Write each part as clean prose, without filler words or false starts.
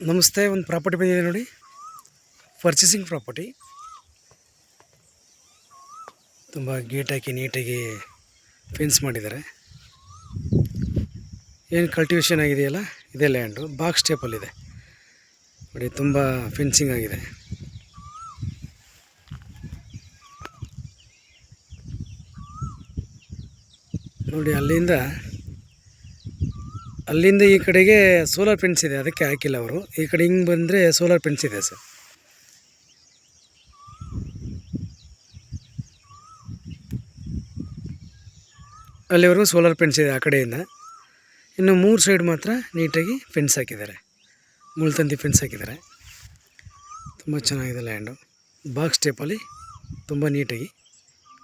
ನಮಸ್ತೆ. ಒಂದು ಪ್ರಾಪರ್ಟಿ ಬಂದಿದೆ ನೋಡಿ, ಪರ್ಚೇಸಿಂಗ್ ಪ್ರಾಪರ್ಟಿ. ತುಂಬ ಗೇಟ್ ಹಾಕಿ ನೀಟಾಗಿ ಫೆನ್ಸ್ ಮಾಡಿದ್ದಾರೆ. ಏನು ಕಲ್ಟಿವೇಷನ್ ಆಗಿದೆಯಲ್ಲ ಇದೇ ಲ್ಯಾಂಡು, ಬಾಕ್ಸ್ ಟೈಪಲ್ಲಿದೆ ನೋಡಿ. ತುಂಬ ಫೆನ್ಸಿಂಗ್ ಆಗಿದೆ ನೋಡಿ. ಅಲ್ಲಿಂದ ಈ ಕಡೆಗೆ ಸೋಲಾರ್ ಫೆನ್ಸ್ ಇದೆ, ಅದಕ್ಕೆ ಹಾಕಿಲ್ಲ ಅವರು. ಈ ಕಡೆ ಹಿಂಗೆ ಬಂದರೆ ಸೋಲಾರ್ ಫೆನ್ಸ್ ಇದೆ ಸರ್. ಅಲ್ಲಿವರೆಗೂ ಸೋಲಾರ್ ಫೆನ್ಸ್ ಇದೆ ಆ ಕಡೆಯಿಂದ. ಇನ್ನು 3 ಸೈಡ್ ಮಾತ್ರ ನೀಟಾಗಿ ಫೆನ್ಸ್ ಹಾಕಿದ್ದಾರೆ, ಮುಳ್ತಂತಿ ಫೆನ್ಸ್ ಹಾಕಿದ್ದಾರೆ. ತುಂಬ ಚೆನ್ನಾಗಿದೆ ಲ್ಯಾಂಡು, ಬಾಕ್ಸ್ ಟೈಪಲ್ಲಿ ತುಂಬ ನೀಟಾಗಿ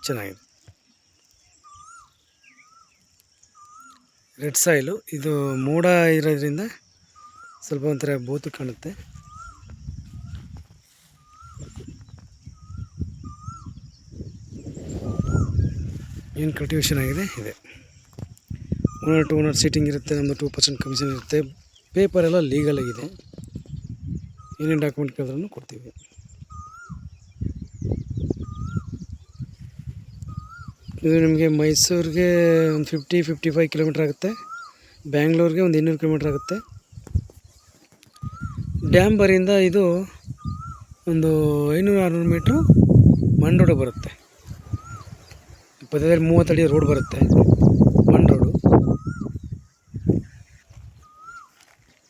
ಚೆನ್ನಾಗಿದೆ. ರೆಡ್ ಸಾಯಿಲು, ಇದು ಮೋಡ ಇರೋದ್ರಿಂದ ಸ್ವಲ್ಪ ಒಂಥರ ಬೋತು ಕಾಣುತ್ತೆ. ಏನು ಕಲ್ಟಿವೇಷನ್ ಆಗಿದೆ ಇದೆ. ಓನರ್ ಟು ಓನರ್ ಸೀಟಿಂಗ್ ಇರುತ್ತೆ, ನಮ್ಮದು 2% ಕಮಿಷನ್ ಇರುತ್ತೆ. ಪೇಪರ್ ಎಲ್ಲ ಲೀಗಲ್ ಆಗಿದೆ, ಏನೇನು ಡಾಕ್ಯುಮೆಂಟ್ ಕೇಳಿದ್ರೂ ಕೊಡ್ತೀವಿ. ಇದು ನಿಮಗೆ ಮೈಸೂರಿಗೆ ಒಂದು 50-55 ಕಿಲೋಮೀಟ್ರ್ ಆಗುತ್ತೆ. ಬ್ಯಾಂಗ್ಳೂರಿಗೆ ಒಂದು 200 ಕಿಲೋಮೀಟ್ರ್ ಆಗುತ್ತೆ. ಡ್ಯಾಮ್ ಬರಿಂದ ಇದು ಒಂದು 500-600 ಮೀಟ್ರು ಮಣ್ ರೋಡ್ ಬರುತ್ತೆ. 25-30 ಅಡಿ ರೋಡ್ ಬರುತ್ತೆ, ಮಣ್ ರೋಡು.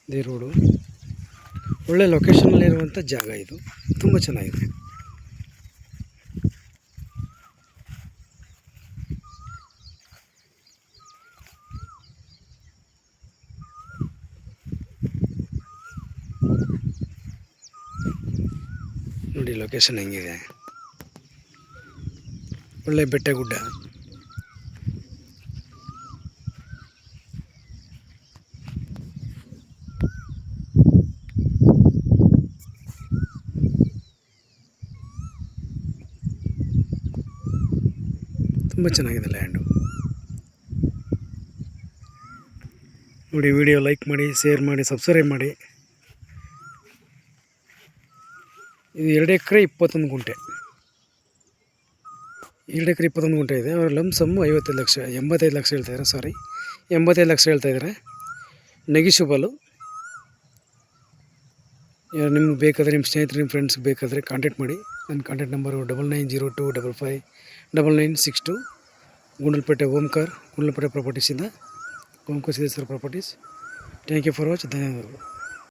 ಇದೇ ರೋಡು, ಒಳ್ಳೆ ಲೊಕೇಶನಲ್ಲಿರುವಂಥ ಜಾಗ ಇದು, ತುಂಬ ಚೆನ್ನಾಗಿದೆ. ನೋಡಿ ಲೊಕೇಶನ್ ಹೆಂಗಿದೆ, ಒಳ್ಳೆ ಬೆಟ್ಟ ಗುಡ್ಡ. ತುಂಬ ಚೆನ್ನಾಗಿದೆ ಲ್ಯಾಂಡು ನೋಡಿ. ವಿಡಿಯೋ ಲೈಕ್ ಮಾಡಿ, ಶೇರ್ ಮಾಡಿ, ಸಬ್ಸ್ಕ್ರೈಬ್ ಮಾಡಿ. ಇದು 2 ಎಕರೆ 21 ಗುಂಟೆ. 2 ಎಕರೆ 21 ಗುಂಟೆ ಇದೆ. ಅವ್ರ ಲಂಸಮ್ಮು 85 ಲಕ್ಷ ಹೇಳ್ತಾಯಿದ್ದಾರೆ. 85 ಲಕ್ಷ ಹೇಳ್ತಾಯಿದ್ದಾರೆ. ನೆಗಿಷಬಲು. ನಿಮ್ಗೆ ಬೇಕಾದರೆ, ನಿಮ್ಮ ಸ್ನೇಹಿತರು, ನಿಮ್ಮ ಫ್ರೆಂಡ್ಸ್ಗೆ ಬೇಕಾದರೆ ಕಾಂಟ್ಯಾಕ್ಟ್ ಮಾಡಿ. ನನ್ನ ಕಾಂಟ್ಯಾಕ್ಟ್ ನಂಬರು 9902559962, ಗುಂಡಲ್ಪೇಟೆ ಓಂಕಾರ್, ಗುಂಡಲ್ಪೇಟೆ ಪ್ರಾಪರ್ಟೀಸಿಂದ, Omkar Siddeshwara properties. Thank you for watch. ಧನ್ಯವಾದಗಳು.